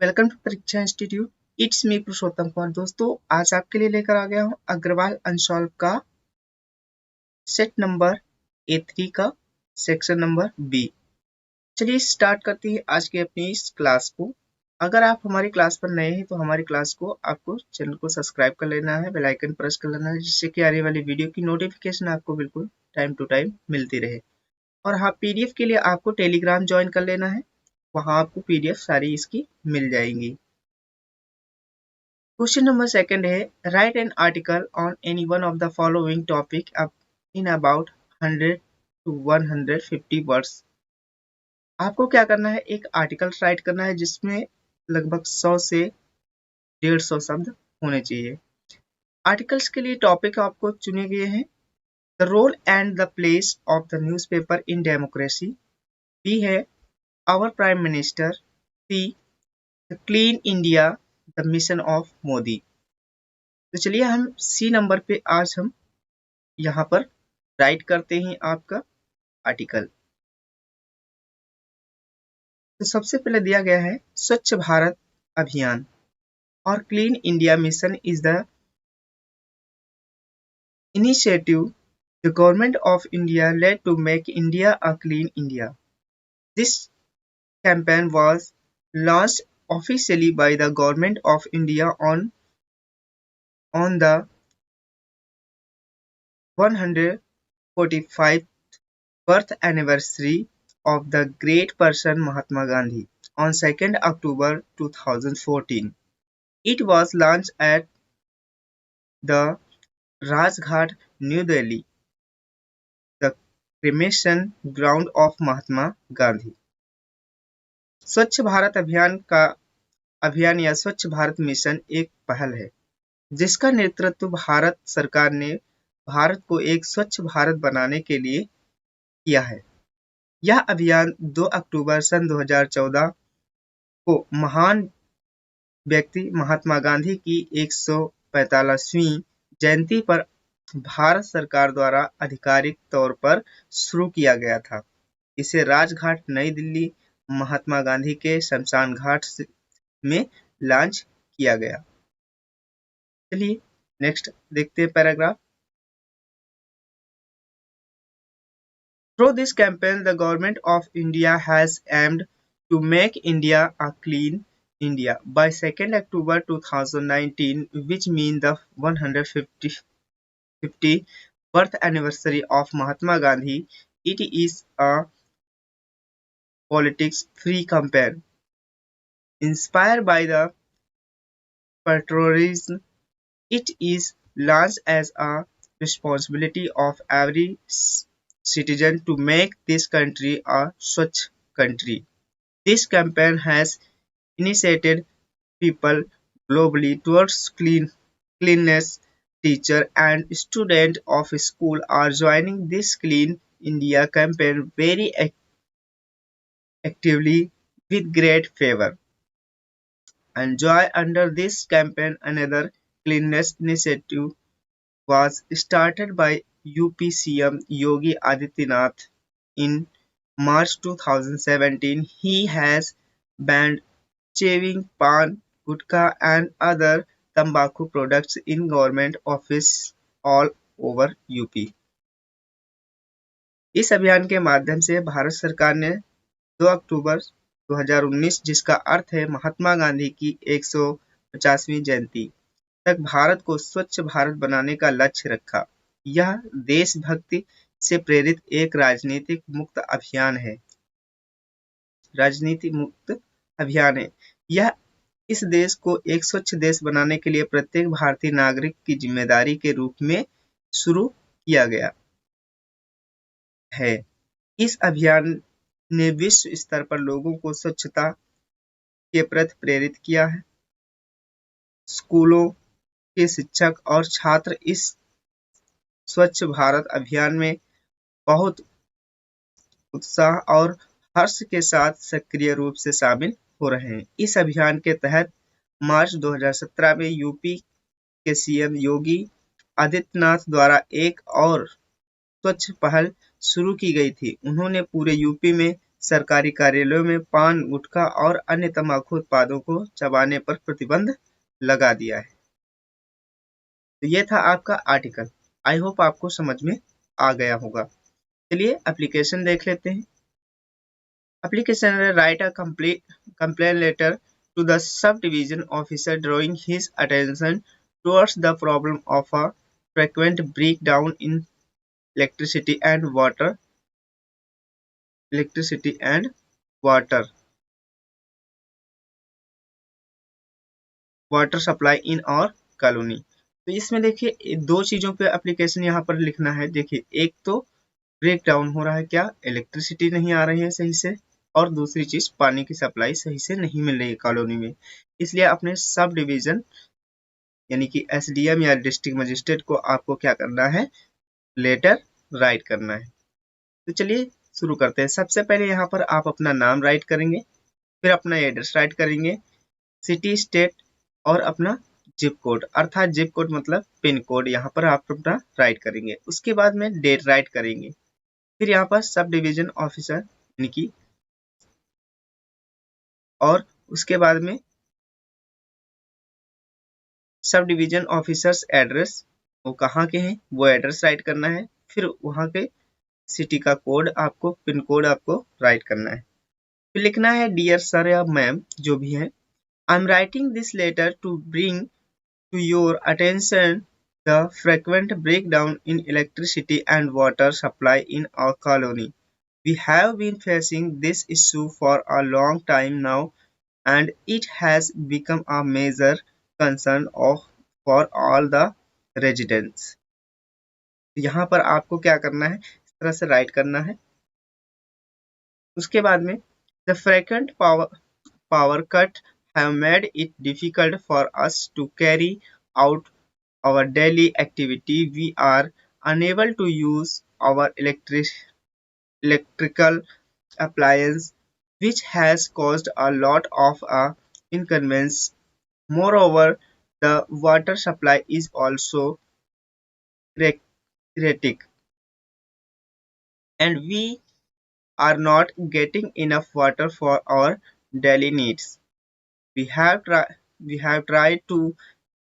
Welcome to परीक्षा institute. It's me पुरुषोत्तम कुमार। दोस्तों, आज आपके लिए लेकर आ गया हूं अग्रवाल अनसॉल्व का सेट नंबर A3 का सेक्शन नंबर बी। चलिए स्टार्ट करते हैं आज की अपनी इस क्लास को। अगर आप हमारी क्लास पर नए हैं तो हमारी क्लास को आपको चैनल को सब्सक्राइब कर लेना है, बेल आइकन प्रेस कर लेना है, जिससे कि आने वाली वीडियो की नोटिफिकेशन आपको बिल्कुल टाइम टू टाइम मिलती रहे। और हाँ, पीडीएफ के लिए आपको टेलीग्राम ज्वाइन कर लेना है, वहां आपको पीडीएफ सारी इसकी मिल जाएंगी। क्वेश्चन नंबर सेकंड है, right an article on any one of the following topic in about 100 to 150 words. आपको क्या करना है, एक आर्टिकल राइट करना है जिसमें लगभग 100 से 150 शब्द होने चाहिए। आर्टिकल्स के लिए टॉपिक आपको चुने गए हैं, the role and the place of the newspaper in democracy. B है our prime minister. C the clean India the mission of Modi. तो चलिए हम सी नंबर पे आज हम यहाँ पर राइट करते हैं आपका आर्टिकल। तो सबसे पहले दिया गया है स्वच्छ भारत अभियान और clean India mission is the initiative the government of India led to make India a clean India. This campaign was launched officially by the government of India on the 145th birth anniversary of the great person Mahatma Gandhi on 2nd October 2014. It was launched at the Rajghat, New Delhi, the cremation ground of Mahatma Gandhi. स्वच्छ भारत अभियान या स्वच्छ Bharat mission एक पहल है जिसका नेतृत्व भारत सरकार ने भारत को एक स्वच्छ भारत बनाने के लिए किया है। यह अभियान 2 अक्टूबर सन 2014 को महान व्यक्ति महात्मा गांधी की 145वीं जयंती पर भारत सरकार द्वारा आधिकारिक तौर पर शुरू किया गया था। इसे राजघाट नई दिल्ली महात्मा गांधी के शमशान घाट में लॉन्च किया गया। चलिए नेक्स्ट देखते हैं paragraph. Through this campaign, the government of India has aimed to make India a clean India by 2nd October 2019, which means the 150th birth anniversary of Mahatma Gandhi. It is a politics-free campaign inspired by the patriotism. It is launched as a responsibility of every citizen to make this country a Swachh country. This campaign has initiated people globally towards cleanliness. Teachers and students of school are joining this Clean India campaign very actively with great favor and joy. Under this campaign, another cleanliness initiative was started by UP CM Yogi Adityanath in March 2017. He has banned chewing pan, gutka and other tobacco products in government office all over UP. इस अभियान के माध्यम से भारत सरकार ने 2 अक्टूबर 2019, जिसका अर्थ है महात्मा गांधी की 150वीं जयंती तक भारत को स्वच्छ भारत बनाने का लक्ष्य रखा। यह देशभक्ति से प्रेरित एक राजनीति मुक्त अभियान है। यह इस देश को एक स्वच्छ देश बनाने के लिए प्रत्येक भारतीय नागरिक की जिम्मेदारी के रूप में शुरू किया गया है। इस अभियान ने विश्व स्तर पर लोगों को स्वच्छता के प्रति प्रेरित किया है। स्कूलों के शिक्षक और छात्र इस स्वच्छ भारत अभियान में बहुत उत्साह और हर्ष के साथ सक्रिय रूप से शामिल हो रहे हैं। इस अभियान के तहत मार्च 2017 में यूपी के सीएम योगी आदित्यनाथ द्वारा एक और स्वच्छ पहल शुरू की गई थी। उन्होंने पूरे यूपी में सरकारी कार्यालयों में पान, गुटखा और अन्य तंबाकू उत्पादों को चबाने पर प्रतिबंध लगा दिया है। तो ये था आपका आर्टिकल। आई होप आपको समझ में आ गया होगा। चलिए एप्लीकेशन देख लेते हैं। एप्लीकेशन में right a complaint letter to the subdivision officer drawing his attention towards the problem of a frequent breakdown in electricity and water water supply in और कॉलोनी। तो इसमें देखिए दो चीजों पे एप्लीकेशन यहाँ पर लिखना है। देखिए एक तो ब्रेक डाउन हो रहा है, क्या इलेक्ट्रिसिटी नहीं आ रही है सही से, और दूसरी चीज पानी की सप्लाई सही से नहीं मिल रही है कॉलोनी में। इसलिए अपने सब डिवीजन यानी कि एसडीएम या डिस्ट्रिक्ट मजिस्ट्रेट को आपको क्या करना है, लेटर राइट करना है। तो चलिए शुरू करते हैं। सबसे पहले यहाँ पर आप अपना नाम राइट करेंगे, फिर अपना एड्रेस राइट करेंगे, सिटी, स्टेट और अपना जिप कोड, अर्थात जिप कोड मतलब पिन कोड यहाँ पर आप अपना राइट करेंगे। उसके बाद में डेट राइट करेंगे, फिर यहाँ पर सब डिवीजन ऑफिसर यानी कि, और उसके बाद में सब डिवीजन ऑफिसर्स एड्रेस, वो कहाँ के हैं वो एड्रेस राइट करना है, फिर वहाँ के सिटी का कोड आपको, पिन कोड आपको राइट करना है। फिर लिखना है डियर सर या मैम जो भी है, I am writing this letter to bring to your attention the frequent breakdown in electricity and water supply in our colony. We have been facing this issue for a long time now and it has become a major concern for all the residents. यहाँ पर आपको क्या करना है, इस तरह से right करना है। उसके बाद में the frequent power cut have made it difficult for us to carry out our daily activity. We are unable to use our electrical appliance, which has caused a lot of inconvenience. Moreover, the water supply is also erratic, and we are not getting enough water for our daily needs. We have tried to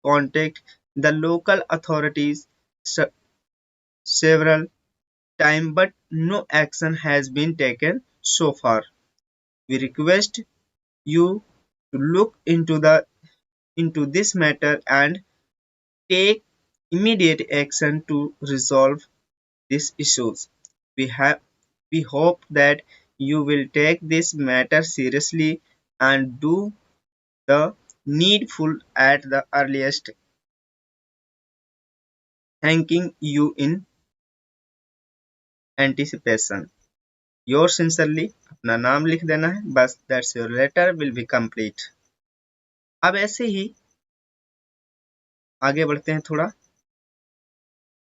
contact the local authorities several times, but no action has been taken so far. We request you to look into this matter and take immediate action to resolve these issues. We have we hope that you will take this matter seriously and do the needful at the earliest. Thanking you in anticipation. Yours sincerely, अपना नाम लिख देना है बस, that's your letter will be complete. अब ऐसे ही आगे बढ़ते हैं थोड़ा।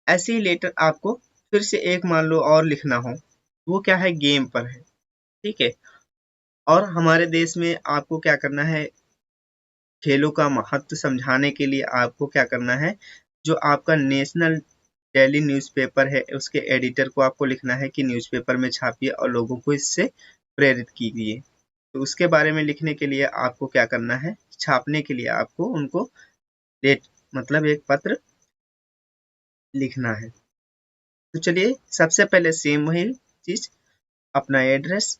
ऐसे ही लेटर आपको फिर से एक मान लो और लिखना हो, वो क्या है, गेम पर है, ठीक है। और हमारे देश में आपको क्या करना है, खेलों का महत्व समझाने के लिए आपको क्या करना है, जो आपका नेशनल डेली न्यूज़पेपर है उसके एडिटर को आपको लिखना है कि न्यूज़पेपर में छापिए और लोगों को इससे प्रेरित कीजिए। तो उसके बारे में लिखने के लिए आपको क्या करना है, छापने के लिए आपको उनको मतलब एक पत्र लिखना है। तो चलिए सबसे पहले सेम वही चीज, अपना address,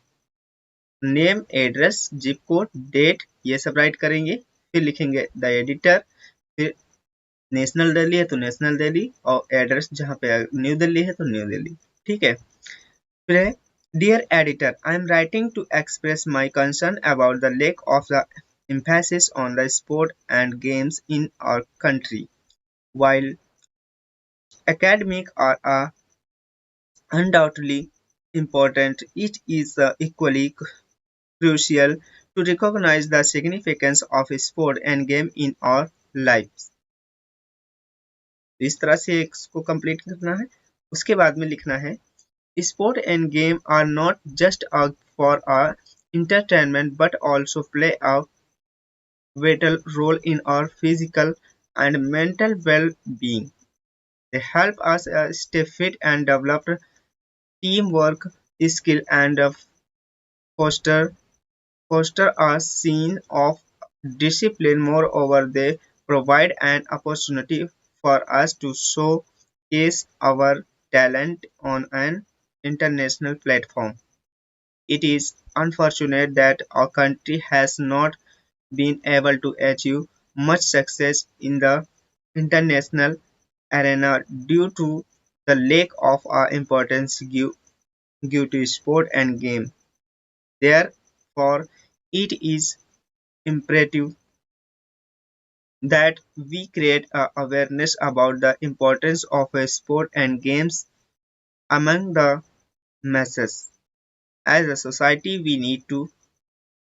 name, address, zip code, date, ये सब राइट करेंगे। फिर लिखेंगे द एडिटर, फिर नेशनल दिल्ली है तो नेशनल दिल्ली, और एड्रेस जहाँ पे न्यू दिल्ली है तो न्यू दिल्ली, ठीक है। फिर है dear editor, I am writing to express my concern about the lack of the emphasis on the sport and games in our country. While academic are undoubtedly important, it is equally crucial to recognize the significance of sport and game in our lives. इस तरह से इसको complete करना है। उसके बाद में लिखना है sport and game are not just for our entertainment but also play a vital role in our physical and mental well-being. They help us stay fit and develop teamwork skill and foster foster a scene of discipline. Moreover, they provide an opportunity for us to showcase our talent on an international platform. It is unfortunate that our country has not been able to achieve much success in the international arena due to the lack of importance due to sport and game. Therefore, it is imperative that we create awareness about the importance of a sport and games among the masses. As a society, we need to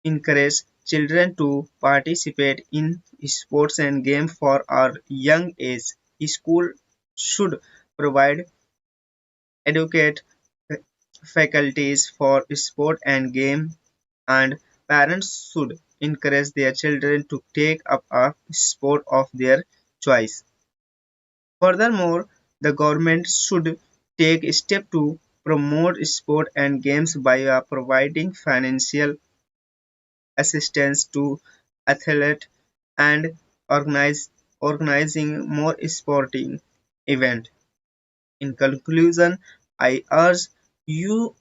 encourage children to participate in sports and games for our young age. School should provide adequate faculties for sport and game, and parents should encourage their children to take up a sport of their choice. Furthermore, the government should take steps to promote sport and games by providing financial assistance to athletes and organizing more sporting events. In conclusion, I urge you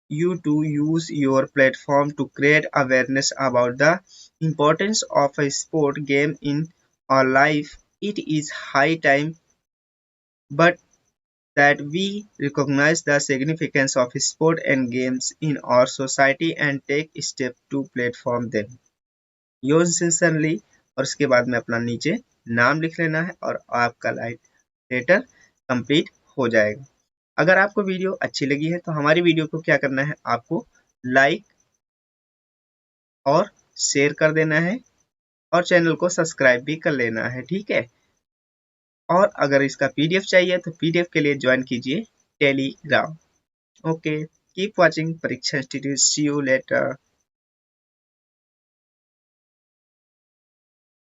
you to use your platform to create awareness about the importance of a sport game in our life. It is high time but that we recognize the significance of sport and games in our society and take steps to platform them. Your सिंसरली और उसके बाद में अपना नीचे नाम लिख लेना है और आपका लाइव लेटर कंप्लीट हो जाएगा। अगर आपको वीडियो अच्छी लगी है तो हमारी वीडियो को क्या करना है, आपको लाइक और शेयर कर देना है और चैनल को सब्सक्राइब भी कर लेना है, ठीक है। और अगर इसका पीडीएफ चाहिए तो पीडीएफ के लिए ज्वाइन कीजिए टेलीग्राम। ओके, कीप वॉचिंग परीक्षा इंस्टीट्यूट, सी यू लेटर।